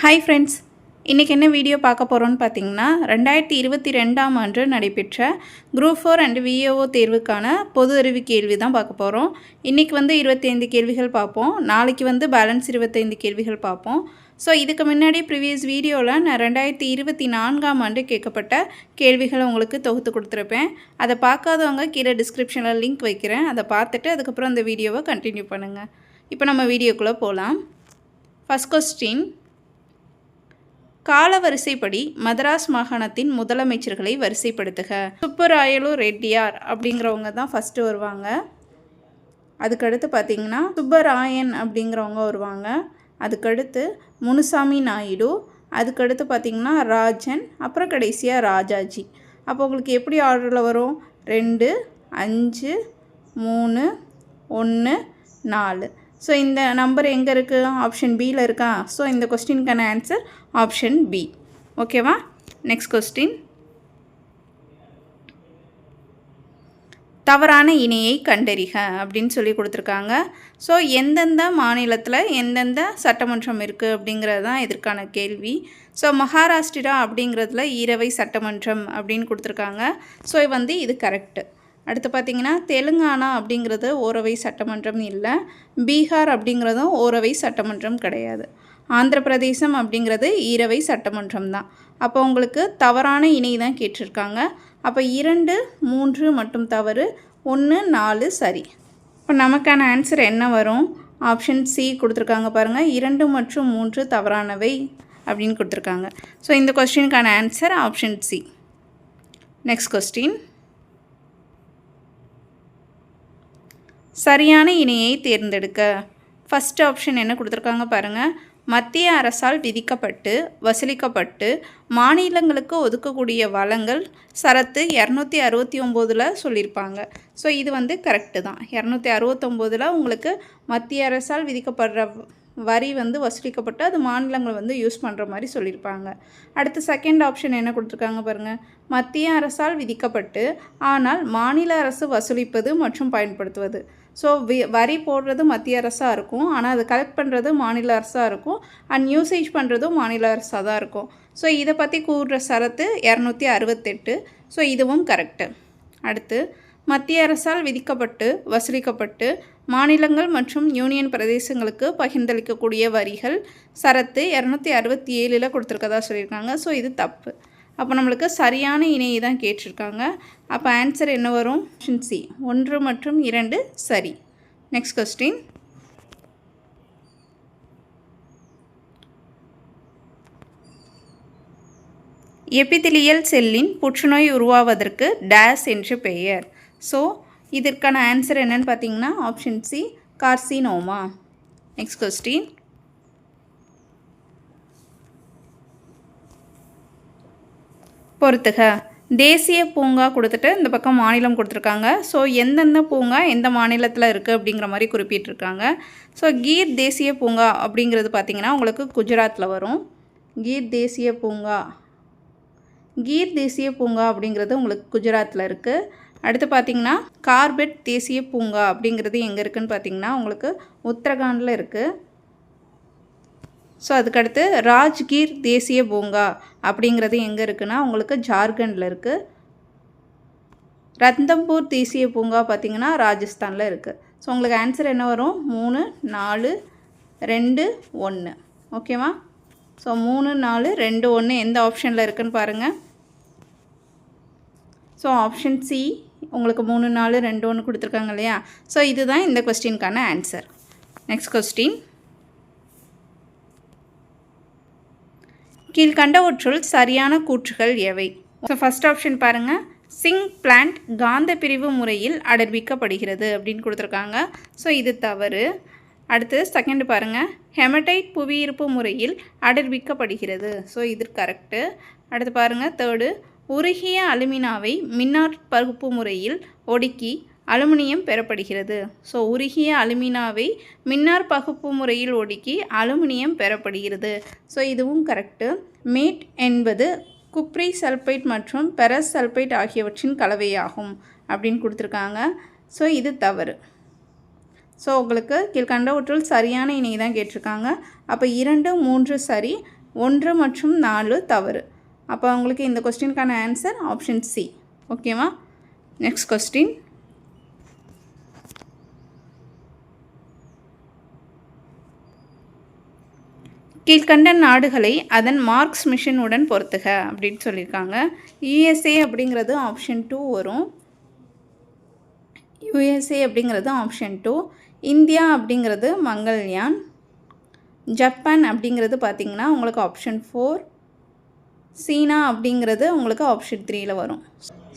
Hi friends, இன்றைக்கி என்ன video பார்க்க போகிறோன்னு பார்த்தீங்கன்னா 2022ஆம் ஆண்டு நடைபெற்ற குரூப் 4 அண்ட் விஏஓ தேர்வுக்கான பொது அறிவு கேள்வி தான் பார்க்க போகிறோம். இன்றைக்கி 25 கேள்விகள் பார்ப்போம். நாளைக்கு பேலன்ஸ் 25 கேள்விகள் பார்ப்போம். ஸோ இதுக்கு முன்னாடி ப்ரீவியஸ் வீடியோவில் நான் 2024ஆம் ஆண்டு கேட்கப்பட்ட கேள்விகளை உங்களுக்கு தொகுத்து கொடுத்துருப்பேன். அதை பார்க்காதவங்க கீழே டிஸ்கிரிப்ஷனில் லிங்க் வைக்கிறேன். அதை பார்த்துட்டு அதுக்கப்புறம் அந்த வீடியோவை கண்டினியூ பண்ணுங்கள். இப்போ நம்ம வீடியோக்குள்ளே போகலாம். ஃபஸ்ட் கொஸ்டின், கால வரிசைப்படி மதராஸ் மாகாணத்தின் முதலமைச்சர்களை வரிசைப்படுத்துக. சுப்பராயலு ரெட்டியார் அப்படிங்கிறவங்க தான் ஃபஸ்ட்டு வருவாங்க. அதுக்கடுத்து பார்த்திங்கன்னா சுப்பராயன் அப்படிங்கிறவங்க வருவாங்க. அதுக்கடுத்து முனுசாமி நாயுடு, அதுக்கடுத்து பார்த்திங்கன்னா ராஜன், அப்புறம் கடைசியாக ராஜாஜி. அப்போ உங்களுக்கு எப்படி ஆர்டரில் வரும்? 2, 5, 3, 1, 4. ஸோ இந்த நம்பர் எங்கே இருக்குது? ஆப்ஷன் பியில் இருக்கா? ஸோ இந்த கொஸ்டினுக்கான ஆன்சர் ஆப்ஷன் பி. ஓகேவா? நெக்ஸ்ட் கொஸ்டின், தவறான இணையை கண்டறிக அப்படின்னு சொல்லி கொடுத்துருக்காங்க. ஸோ எந்தெந்த மாநிலத்தில் எந்தெந்த சட்டமன்றம் இருக்குது அப்படிங்கிறது தான் இதற்கான கேள்வி. ஸோ மகாராஷ்டிரா அப்படிங்கிறதுல ஈரவை சட்டமன்றம் அப்படின்னு கொடுத்துருக்காங்க. ஸோ இது கரெக்டு. அடுத்து பார்த்திங்கன்னா தெலுங்கானா அப்படிங்கிறது ஓரவை சட்டமன்றம் இல்லை. பீகார் அப்படிங்கிறதும் ஓரவை சட்டமன்றம் கிடையாது. ஆந்திர பிரதேசம் அப்படிங்கிறது ஈரவை சட்டமன்றம் தான். அப்போ உங்களுக்கு தவறான இணை தான் கேட்டிருக்காங்க. அப்போ 2, 3 மட்டும் தவறு, 1, 4 சரி. இப்போ நமக்கான ஆன்சர் என்ன வரும்? ஆப்ஷன் சி கொடுத்துருக்காங்க பாருங்கள். 2 மற்றும் 3 தவறானவை அப்படின்னு கொடுத்துருக்காங்க. ஸோ இந்த கொஸ்டினுக்கான answer option C. Next question, சரியான இணையை தேர்ந்தெடுக்க. ஃபஸ்ட் ஆப்ஷன் என்ன கொடுத்துருக்காங்க பாருங்கள். மத்திய அரசால் விதிக்கப்பட்டு வசூலிக்கப்பட்டு மாநிலங்களுக்கு ஒதுக்கக்கூடிய வளங்கள் சரத்து 269 சொல்லியிருப்பாங்க. ஸோ இது கரெக்டு தான். 269 உங்களுக்கு மத்திய அரசால் விதிக்கப்படுற வரி வசூலிக்கப்பட்டு அது மாநிலங்கள் யூஸ் பண்ணுற மாதிரி சொல்லியிருப்பாங்க. அடுத்து செகண்ட் ஆப்ஷன் என்ன கொடுத்துருக்காங்க பாருங்கள். மத்திய அரசால் விதிக்கப்பட்டு ஆனால் மாநில அரசு வசூலிப்பது மற்றும் பயன்படுத்துவது. ஸோ வரி போடுறது மத்திய அரசாக இருக்கும், ஆனால் அது கலெக்ட் பண்ணுறது மாநில அரசாக இருக்கும், அண்ட் யூசேஜ் பண்ணுறதும் மாநில அரசாக தான் இருக்கும். ஸோ இதை பற்றி கூறுற சரத்து 268. ஸோ இதுவும் கரெக்டு. அடுத்து மத்திய அரசால் விதிக்கப்பட்டு வசூலிக்கப்பட்டு மாநிலங்கள் மற்றும் யூனியன் பிரதேசங்களுக்கு பகிர்ந்தளிக்கக்கூடிய வரிகள் சரத்து 267 கொடுத்துருக்கதா சொல்லியிருக்காங்க. ஸோ இது தப்பு. அப்போ நம்மளுக்கு சரியான இணையை தான் கேட்டிருக்காங்க. அப்போ ஆன்சர் என்ன வரும்? ஆப்ஷன் சி 1 மற்றும் 2 சரி. நெக்ஸ்ட் கொஸ்டின், எபிதிலியல் செல்லின் புற்றுநோய் உருவாவதற்கு டேஸ் என்று பெயர். ஸோ இதற்கான ஆன்சர் என்னன்னு பார்த்தீங்கன்னா option C carcinoma. Next question, பொறுத்துக. தேசிய பூங்கா கொடுத்துட்டு இந்த பக்கம் மாநிலம் கொடுத்துருக்காங்க. ஸோ எந்தெந்த பூங்கா எந்த மாநிலத்தில் இருக்குது அப்படிங்கிற மாதிரி குறிப்பிட்டிருக்காங்க. ஸோ கீர் தேசிய பூங்கா அப்படிங்கிறது பார்த்திங்கன்னா உங்களுக்கு குஜராத்தில் வரும். கீர் தேசிய பூங்கா அப்படிங்கிறது உங்களுக்கு குஜராத்தில் இருக்குது. அடுத்து பார்த்திங்கன்னா கார்பெட் தேசிய பூங்கா அப்படிங்கிறது எங்கே இருக்குதுன்னு பார்த்திங்கன்னா உங்களுக்கு உத்தரகாண்டில் இருக்குது. ஸோ அதுக்கடுத்து ராஜ்கீர் தேசிய பூங்கா அப்படிங்கிறது எங்கே இருக்குன்னா உங்களுக்கு ஜார்க்கண்டில் இருக்குது. ரத்தம்பூர் தேசிய பூங்கா பார்த்திங்கன்னா ராஜஸ்தானில் இருக்குது. ஸோ உங்களுக்கு ஆன்சர் என்ன வரும்? 3, 4, 2, 1. ஓகேவா? ஸோ 3, 4, 2, 1 எந்த ஆப்ஷனில் இருக்குதுன்னு பாருங்கள். ஸோ ஆப்ஷன் சி உங்களுக்கு 3, 4, 2, 1 கொடுத்துருக்காங்க இல்லையா? ஸோ இதுதான் இந்த கொஸ்டினுக்கான ஆன்சர். நெக்ஸ்ட் கொஸ்டின், கீழ்கண்டவற்றுள் சரியான கூற்றுகள் எவை? ஸோ ஃபஸ்ட் ஆப்ஷன் பாருங்கள். சிங் பிளான்ட் காந்த பிரிவு முறையில் அடர்விக்கப்படுகிறது அப்படின்னு கொடுத்துருக்காங்க. ஸோ இது தவறு. அடுத்து செகண்ட் பாருங்கள். ஹெமடைட் புவியீர்ப்பு முறையில் அடர்விக்கப்படுகிறது. ஸோ இது கரெக்டு. அடுத்து பாருங்கள் தேர்டு. உருகிய அலுமினாவை மின்னாற் பகுப்பு முறையில் ஒடுக்கி அலுமினியம் பெறப்படுகிறது. ஸோ உருகிய அலுமினாவை மின்னார் பகுப்பு முறையில் ஒடுக்கி அலுமினியம் பெறப்படுகிறது. ஸோ இதுவும் கரெக்டு. மேட் என்பது குப்ரி சல்பைட் மற்றும் பெரஸ் சல்பைட் ஆகியவற்றின் கலவையாகும் அப்படின்னு கொடுத்துருக்காங்க. ஸோ இது தவறு. ஸோ உங்களுக்கு கீழ்கண்டவற்றுள் சரியான இணை தான் கேட்டிருக்காங்க. அப்போ 2, 3 சரி, 1 மற்றும் 4 தவறு. அப்போ உங்களுக்கு இந்த கொஸ்டினுக்கான ஆன்சர் ஆப்ஷன் சி. ஓகேவா? Next question. கீழ்கண்ட நாடுகளை அதன் மார்க்ஸ் மிஷனுடன் பொறுத்துக அப்படின்னு சொல்லியிருக்காங்க. யுஎஸ்ஏ அப்படிங்கிறது ஆப்ஷன் 2 வரும். யுஎஸ்ஏ அப்படிங்கிறது ஆப்ஷன் 2. இந்தியா அப்படிங்கிறது மங்கள்யான். ஜப்பான் அப்படிங்கிறது பார்த்திங்கன்னா உங்களுக்கு ஆப்ஷன் 4. சீனா அப்படிங்கிறது உங்களுக்கு ஆப்ஷன் 3ல் வரும்.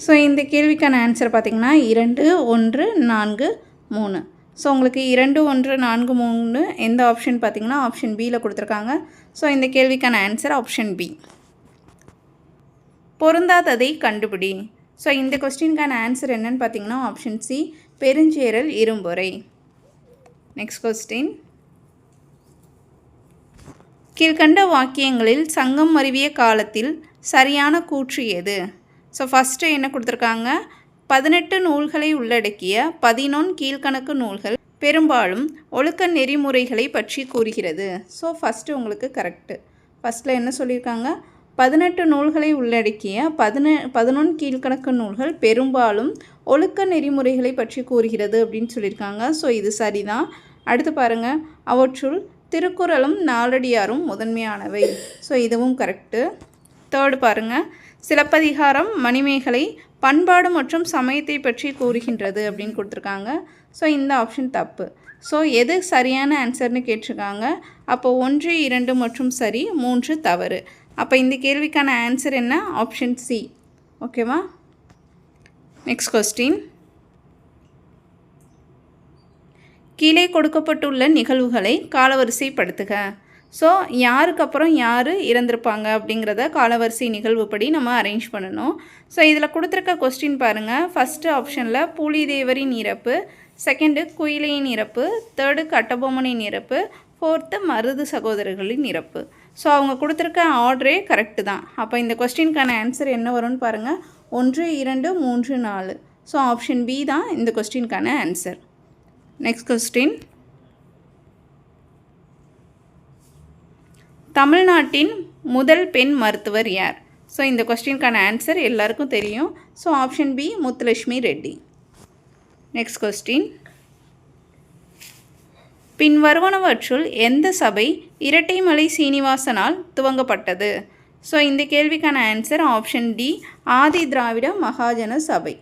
ஸோ இந்த கேள்விக்கான ஆன்சர் பார்த்திங்கன்னா 2, 1, 4, 3. ஸோ உங்களுக்கு 2, 1, 4, 3 எந்த ஆப்ஷன் பார்த்திங்கன்னா ஆப்ஷன் பியில் கொடுத்துருக்காங்க. ஸோ இந்த கேள்விக்கான ஆன்சர் ஆப்ஷன் பி. பொருந்தாததை கண்டுபிடி. ஸோ இந்த கொஸ்டினுக்கான ஆன்சர் என்னன்னு பார்த்திங்கன்னா option C, Perunjeral Irumporai. Next question. கீழ்கண்ட வாக்கியங்களில் சங்கம் மருவிய காலத்தில் சரியான கூற்று எது? ஸோ ஃபஸ்ட்டு என்ன கொடுத்துருக்காங்க, 18 நூல்களை உள்ளடக்கிய 11 கீழ்கணக்கு நூல்கள் பெரும்பாலும் ஒழுக்க நெறிமுறைகளை பற்றி கூறுகிறது. ஸோ ஃபஸ்ட்டு உங்களுக்கு கரெக்டு. ஃபஸ்ட்டில் என்ன சொல்லியிருக்காங்க, 18 நூல்களை உள்ளடக்கிய 11 கீழ்கணக்கு நூல்கள் பெரும்பாலும் ஒழுக்க நெறிமுறைகளை பற்றி கூறுகிறது அப்படின்னு சொல்லியிருக்காங்க. ஸோ இது சரிதான். அடுத்து பாருங்கள், அவற்றுள் திருக்குறளும் நாலடியாரும் முதன்மையானவை. ஸோ இதுவும் கரெக்டு. தேர்டு பாருங்கள், சிலப்பதிகாரம் மணிமேகலை பண்பாடு மற்றும் சமயத்தை பற்றி கூறுகின்றது அப்படின்னு கொடுத்துருக்காங்க. ஸோ இந்த ஆப்ஷன் தப்பு. ஸோ எது சரியான ஆன்சர்னு கேட்டிருக்காங்க. அப்போ 1, 2 மற்றும் சரி, 3 தவறு. அப்போ இந்த கேள்விக்கான ஆன்சர் என்ன? Option C. ஓகேவா? Next question. கீழே கொடுக்கப்பட்டுள்ள நிகழ்வுகளை காலவரிசைப்படுத்துக. ஸோ யாருக்கு அப்புறம் யார் இறந்துருப்பாங்க அப்படிங்கிறத காலவரிசை நிகழ்வுப்படி நம்ம அரேஞ்ச் பண்ணணும். ஸோ இதில் கொடுத்துருக்க கொஸ்டின் பாருங்கள். ஃபஸ்ட்டு ஆப்ஷனில் பூலிதேவரின் இறப்பு, செகண்டு குயிலையின் இறப்பு, தேர்டு கட்டபொம்மனின் இறப்பு, ஃபோர்த்து மருது சகோதரர்களின் இறப்பு. ஸோ அவங்க கொடுத்துருக்க ஆர்டரே கரெக்டு தான். அப்போ இந்த கொஸ்டினுக்கான ஆன்சர் என்ன வரும்னு பாருங்கள், 1, 2, 3, 4. ஸோ ஆப்ஷன் பி தான் இந்த கொஸ்டினுக்கான ஆன்சர். Next question. தமிழ்நாட்டின் முதல் பெண் மருத்துவர் யார்? ஸோ இந்த கொஸ்டினுக்கான ஆன்சர் எல்லாருக்கும் தெரியும். So option B, Muthulakshmi Reddy. Next question. பின்வருவனவற்றுள் எந்த சபை இரட்டைமலை சீனிவாசனால் துவங்கப்பட்டது? ஸோ இந்த கேள்விக்கான answer option D, Adi Dravida Mahajana Sabha.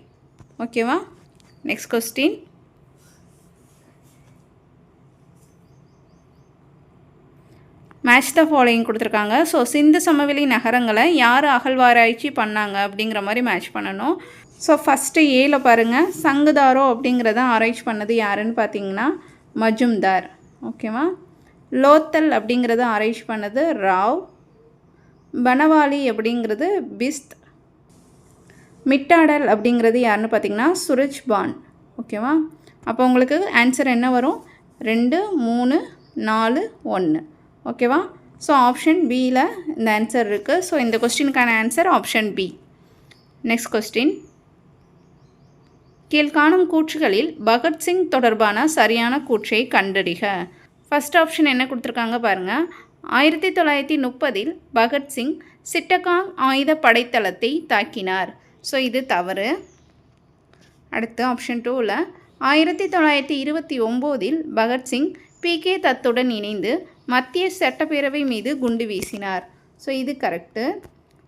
ஓகேவா? Next question. Match the following கொடுத்துருக்காங்க. ஸோ சிந்து சமவெளி நகரங்களை யார் அகழ்வாராய்ச்சி பண்ணாங்க அப்படிங்கிற மாதிரி மேட்ச் பண்ணணும். ஸோ ஃபஸ்ட்டு ஏல பாருங்கள், சங்குதாரோ அப்படிங்கிறத ஆராய்ச்சி பண்ணது யாருன்னு பார்த்தீங்கன்னா மஜும்தார். ஓகேவா? லோத்தல் அப்படிங்கிறத ஆராய்ச்சி பண்ணது ராவ். பனவாலி அப்படிங்கிறது பிஸ்த். மிட்டாடல் அப்படிங்கிறது யாருன்னு பார்த்தீங்கன்னா சுரஜ்பான். ஓகேவா? அப்போ உங்களுக்கு ஆன்சர் என்ன வரும்? 2, 3, 4, 1. ஓகேவா? ஸோ ஆப்ஷன் பியில் இந்த ஆன்சர் இருக்குது. ஸோ இந்த கொஸ்டினுக்கான answer option B. Next question. கீழ்காணும் கூற்றுகளில் பகத்சிங் தொடர்பான சரியான கூற்றை கண்டறிக. ஃபஸ்ட் ஆப்ஷன் என்ன கொடுத்துருக்காங்க பாருங்கள். 1930 பகத்சிங் சிட்டகாங் ஆயுத படைத்தளத்தை தாக்கினார். ஸோ இது தவறு. அடுத்து ஆப்ஷன் 2ல் 1929 பகத்சிங் PK தத்துடன் இணைந்து மத்திய சட்டப்பேரவை மீது குண்டு வீசினார். ஸோ இது கரெக்டு.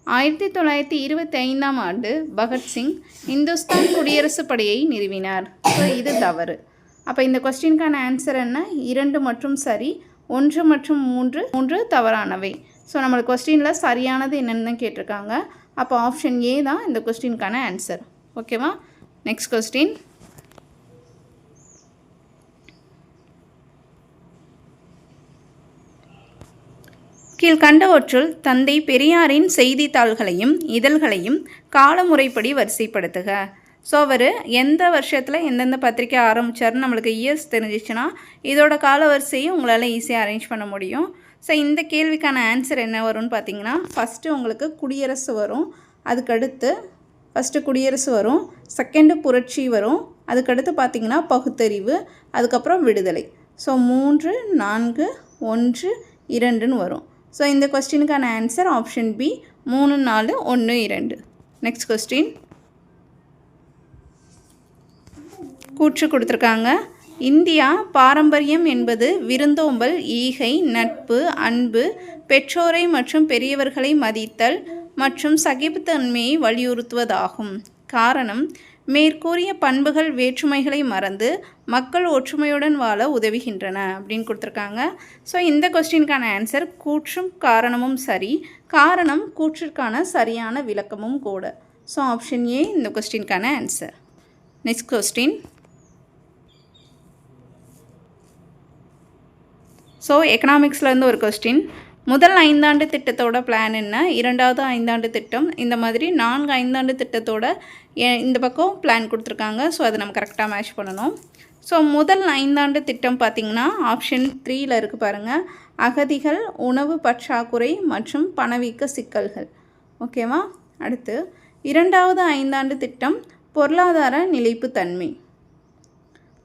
1925ஆம் ஆண்டு பகத்சிங் இந்துஸ்தான் குடியரசு படையை நிறுவினார். ஸோ இது தவறு. அப்போ இந்த கொஸ்டினுக்கான ஆன்சர் என்ன? 2 மற்றும் சரி, 1 மற்றும் 3 தவறானவை. ஸோ நம்மளுக்கு கொஸ்டினில் சரியானது என்னென்னு கேட்டிருக்காங்க. அப்போ ஆப்ஷன் ஏ தான் இந்த கொஸ்டினுக்கான ஆன்சர். ஓகேவா? Next question. கீழ்கண்டவற்றுள் தந்தை பெரியாரின் செய்தித்தாள்களையும் இதழ்களையும் காலமுறைப்படி வரிசைப்படுத்துக. ஸோ அவர் எந்த வருஷத்தில் எந்தெந்த பத்திரிக்கை ஆரம்பித்தார்னு நம்மளுக்கு இயர்ஸ் தெரிஞ்சிச்சுன்னா இதோட கால வரிசையும் உங்களால் ஈஸியாக அரேஞ்ச் பண்ண முடியும். ஸோ இந்த கேள்விக்கான ஆன்சர் என்ன வரும்னு பார்த்தீங்கன்னா, ஃபஸ்ட்டு உங்களுக்கு குடியரசு வரும், அதுக்கடுத்து ஃபஸ்ட்டு குடியரசு வரும், செகண்டு புரட்சி வரும், அதுக்கடுத்து பார்த்திங்கன்னா பகுத்தறிவு, அதுக்கப்புறம் விடுதலை. ஸோ 3, 4, 1, 2ன்னு வரும். ஸோ இந்த கொஸ்டினுக்கான answer option B 3, 4, 1, 2. Next question. கூற்று கொடுத்துருக்காங்க. இந்தியா பாரம்பரியம் என்பது விருந்தோம்பல், ஈகை, நட்பு, அன்பு, பெற்றோரை மற்றும் பெரியவர்களை மதித்தல் மற்றும் சகிப்புத்தன்மையை வலியுறுத்துவதாகும். காரணம், மேற்கூறிய பண்புகள் வேற்றுமைகளை மறந்து மக்கள் ஒற்றுமையுடன் வாழ உதவுகின்றன அப்படின்னு கொடுத்துருக்காங்க. ஸோ இந்த கொஸ்டினுக்கான ஆன்சர் கூற்றும் காரணமும் சரி. காரணம் கூற்றிற்கான சரியான விளக்கமும் கூட. ஸோ ஆப்ஷன் ஏ இந்த கொஸ்டினுக்கான ஆன்சர். Next question. ஸோ எக்கனாமிக்ஸ்லேருந்து ஒரு கொஸ்டின். முதல் 5 ஆண்டு திட்டத்தோட பிளான் என்ன, 2வது 5 ஆண்டு திட்டம், இந்த மாதிரி 4 5 ஆண்டு திட்டத்தோட இந்த பக்கம் பிளான் கொடுத்துருக்காங்க. ஸோ அதை நம்ம கரெக்டாக மேட்ச் பண்ணணும். ஸோ முதல் 5 ஆண்டு திட்டம் பார்த்திங்கன்னா ஆப்ஷன் 3ல் இருக்குது பாருங்கள். அகதிகள், உணவு பற்றாக்குறை மற்றும் பணவீக்க சிக்கல்கள். ஓகேவா. அடுத்து 2வது 5 ஆண்டு திட்டம் பொருளாதார நிலைப்புத்தன்மை.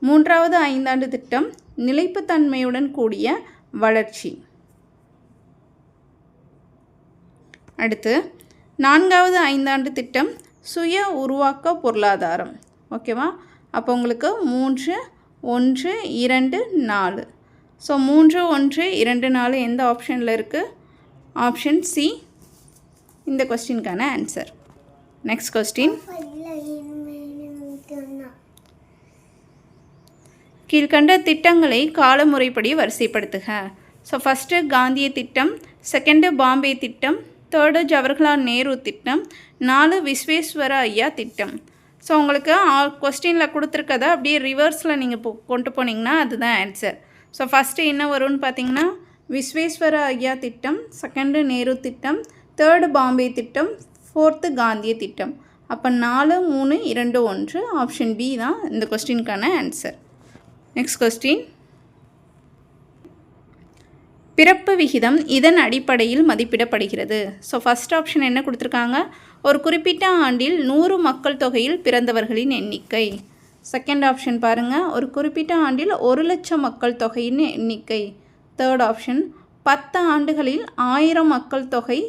3வது 5 ஆண்டு திட்டம் நிலைப்புத்தன்மையுடன் கூடிய வளர்ச்சி. அடுத்து 4வது 5 ஆண்டு திட்டம் சுய உருவாக்க பொருளாதாரம். ஓகேவா. அப்போ உங்களுக்கு 3, 1, 2, 4. ஸோ 3, 1, 2, 4 எந்த ஆப்ஷனில் இருக்குது? ஆப்ஷன் சி இந்த கொஸ்டினுக்கான ஆன்சர். Next question. கீழ்கண்ட திட்டங்களை காலமுறைப்படி வரிசைப்படுத்துக. ஸோ ஃபஸ்ட்டு காந்திய திட்டம், செகண்டு பாம்பே திட்டம், 3 ஜவஹர்லால் நேரு திட்டம், 4 விஸ்வேஸ்வர ஐயா திட்டம். ஸோ உங்களுக்கு கொஸ்டினில் கொடுத்துருக்கத அப்படியே ரிவர்ஸில் நீங்கள் கொண்டு போனீங்கன்னா அதுதான் ஆன்சர். ஸோ ஃபஸ்ட்டு என்ன வரும்னு பார்த்தீங்கன்னா விஸ்வேஸ்வர ஐயா திட்டம், செகண்டு நேரு திட்டம், 3 பாம்பே திட்டம், 4th காந்திய திட்டம். அப்போ 4, 3, 2, 1 ஆப்ஷன் பி தான் இந்த கொஸ்டினுக்கான ஆன்சர். Next question. பிறப்பு விகிதம் இதன் அடிப்படையில் மதிப்பிடப்படுகிறது. ஸோ ஃபஸ்ட் ஆப்ஷன் என்ன கொடுத்துருக்காங்க? ஒரு குறிப்பிட்ட ஆண்டில் 100 மக்கள் தொகையில் பிறந்தவர்களின் எண்ணிக்கை. செகண்ட் ஆப்ஷன் பாருங்கள், ஒரு குறிப்பிட்ட ஆண்டில் 1,00,000 மக்கள் தொகையின் எண்ணிக்கை. தேர்ட் ஆப்ஷன் 10 ஆண்டுகளில் 1000 மக்கள் தொகை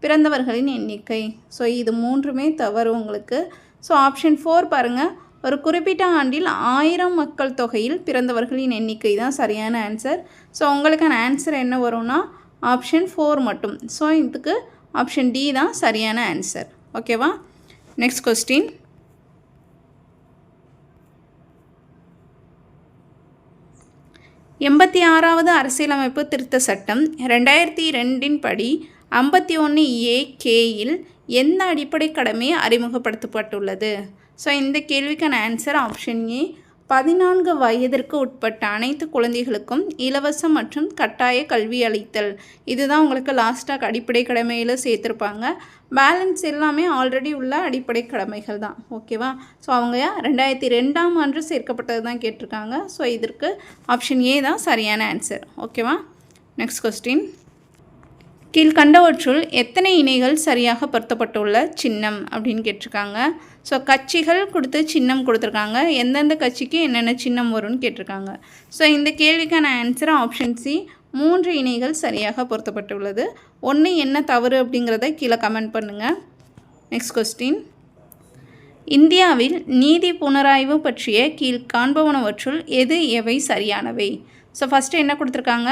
பிறந்தவர்களின் எண்ணிக்கை. ஸோ இது 3மே தவறு உங்களுக்கு. ஸோ ஆப்ஷன் 4 பாருங்கள், ஒரு குறிப்பிட்ட ஆண்டில் 1000 மக்கள் தொகையில் பிறந்தவர்களின் எண்ணிக்கை தான் சரியான ஆன்சர். ஸோ உங்களுக்கான ஆன்சர் என்ன வரும்னா ஆப்ஷன் 4 மட்டும். ஸோ இதுக்கு ஆப்ஷன் டி தான் சரியான ஆன்சர். ஓகேவா. Next question. எண்பத்தி 6வது அரசியலமைப்பு திருத்த சட்டம் 2002 படி 51A(k)யில் எந்த அடிப்படை கடமை அறிமுகப்படுத்தப்பட்டுள்ளது? ஸோ இந்த கேள்விக்கான ஆன்சர் ஆப்ஷன் ஏ. 14 வயதிற்கு உட்பட்ட அனைத்து குழந்தைகளுக்கும் இலவச மற்றும் கட்டாய கல்வி அளித்தல். இதுதான் உங்களுக்கு லாஸ்ட்டாக அடிப்படை கடமையில் சேர்த்துருப்பாங்க. பேலன்ஸ் எல்லாமே ஆல்ரெடி உள்ள அடிப்படை கடமைகள் தான். ஓகேவா. ஸோ அவங்க 2002ஆம் ஆண்டு சேர்க்கப்பட்டது தான் கேட்டிருக்காங்க. ஸோ இதற்கு ஆப்ஷன் ஏ தான் சரியான ஆன்சர். ஓகேவா. Next question. கீழ்கண்டவற்றுள் எத்தனை இணைகள் சரியாக பொருத்தப்பட்டுள்ள சின்னம் அப்படின்னு கேட்டிருக்காங்க. ஸோ கட்சிகள் கொடுத்து சின்னம் கொடுத்துருக்காங்க. எந்தெந்த கட்சிக்கு என்னென்ன சின்னம் வரும்னு கேட்டிருக்காங்க. ஸோ இந்த கேள்விக்கான ஆன்சர் ஆப்ஷன் சி 3 இணைகள் சரியாக பொருத்தப்பட்டுள்ளது. 1 என்ன தவறு அப்படிங்கிறத கீழே கமெண்ட் பண்ணுங்கள். Next question. இந்தியாவில் நீதி புனராய்வு பற்றிய கீழ்காண்பவனவற்றுள் எவை சரியானவை? ஸோ ஃபஸ்ட்டு என்ன கொடுத்துருக்காங்க?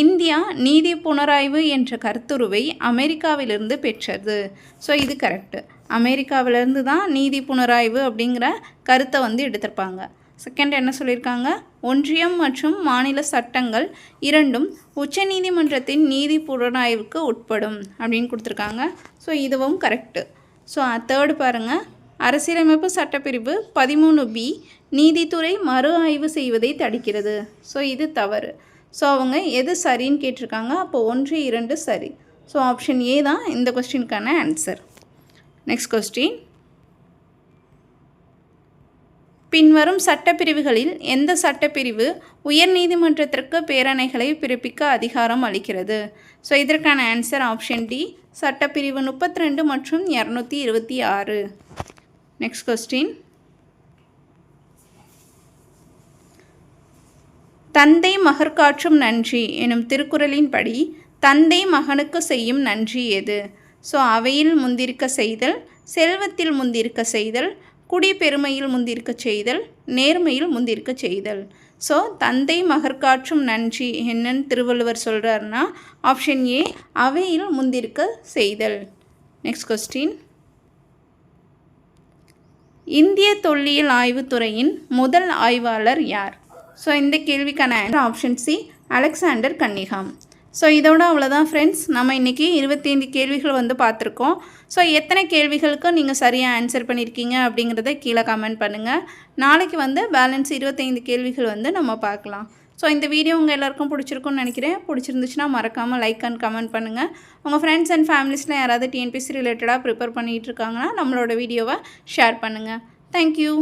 இந்தியா நீதி புனராய்வு என்ற கருத்துருவை அமெரிக்காவிலிருந்து பெற்றது. ஸோ இது கரெக்டு. அமெரிக்காவிலேருந்து தான் நீதி புனராய்வு அப்படிங்கிற கருத்தை எடுத்திருப்பாங்க. செகண்ட் என்ன சொல்லியிருக்காங்க? ஒன்றியம் மற்றும் மாநில சட்டங்கள் இரண்டும் உச்சநீதிமன்றத்தின் நீதி புலனாய்வுக்கு உட்படும் அப்படின்னு கொடுத்துருக்காங்க. ஸோ இதுவும் கரெக்டு. ஸோ தேர்டு பாருங்கள், அரசியலமைப்பு சட்டப்பிரிவு 13B நீதித்துறை மறு ஆய்வு செய்வதை தடுக்கிறது. ஸோ இது தவறு. ஸோ அவங்க எது சரின்னு கேட்டிருக்காங்க. அப்போ 1, 2 சரி. ஸோ ஆப்ஷன் ஏ தான் இந்த கொஸ்டினுக்கான ஆன்சர். Next question. பின்வரும் சட்டப்பிரிவுகளில் எந்த சட்டப்பிரிவு உயர்நீதிமன்றத்திற்கு பேரணைகளை பிறப்பிக்க அதிகாரம் அளிக்கிறது? ஸோ இதற்கான ஆன்சர் ஆப்ஷன் டி, சட்டப்பிரிவு 32 மற்றும் 226. Next question. தந்தை மகற்காற்றும் நன்றி எனும் திருக்குறளின்படி தந்தை மகனுக்கு செய்யும் நன்றி எது? ஸோ அவையில் முந்திருக்க செய்தல், செல்வத்தில் முந்திருக்க செய்தல், குடிப்பெருமையில் முந்திருக்க செய்தல், நேர்மையில் முந்திருக்க செய்தல். ஸோ தந்தை மகற்காற்றும் நன்றி என்னன்னு திருவள்ளுவர் சொல்கிறாருன்னா ஆப்ஷன் ஏ, அவையில் முந்திருக்க செய்தல். Next question. இந்திய தொல்லியல் ஆய்வுத்துறையின் முதல் ஆய்வாளர் யார்? ஸோ இந்த கேள்விக்கான option C, Alexander Cunningham. So இதோட அவ்வளோதான் ஃப்ரெண்ட்ஸ். நம்ம இன்றைக்கி 25 கேள்விகள் வந்து பார்த்துருக்கோம். ஸோ எத்தனை கேள்விகளுக்கு நீங்கள் சரியாக ஆன்சர் பண்ணியிருக்கீங்க அப்படிங்கிறத கீழே கமெண்ட் பண்ணுங்கள். நாளைக்கு வந்து பேலன்ஸ் 25 கேள்விகள் வந்து நம்ம பார்க்கலாம். ஸோ இந்த வீடியோ உங்கள் எல்லாருக்கும் பிடிச்சிருக்குன்னு நினைக்கிறேன். பிடிச்சிருந்துச்சுன்னா மறக்காமல் லைக் அண்ட் கமெண்ட் பண்ணுங்கள். உங்கள் ஃப்ரெண்ட்ஸ் அண்ட் ஃபேமிலிஸில் யாராவது டிஎன்பிஎஸ்சி ரிலேட்டடாக ப்ரிப்பேர் பண்ணிகிட்டு இருக்காங்கன்னா நம்மளோட வீடியோவை ஷேர் பண்ணுங்கள். தேங்க்யூ.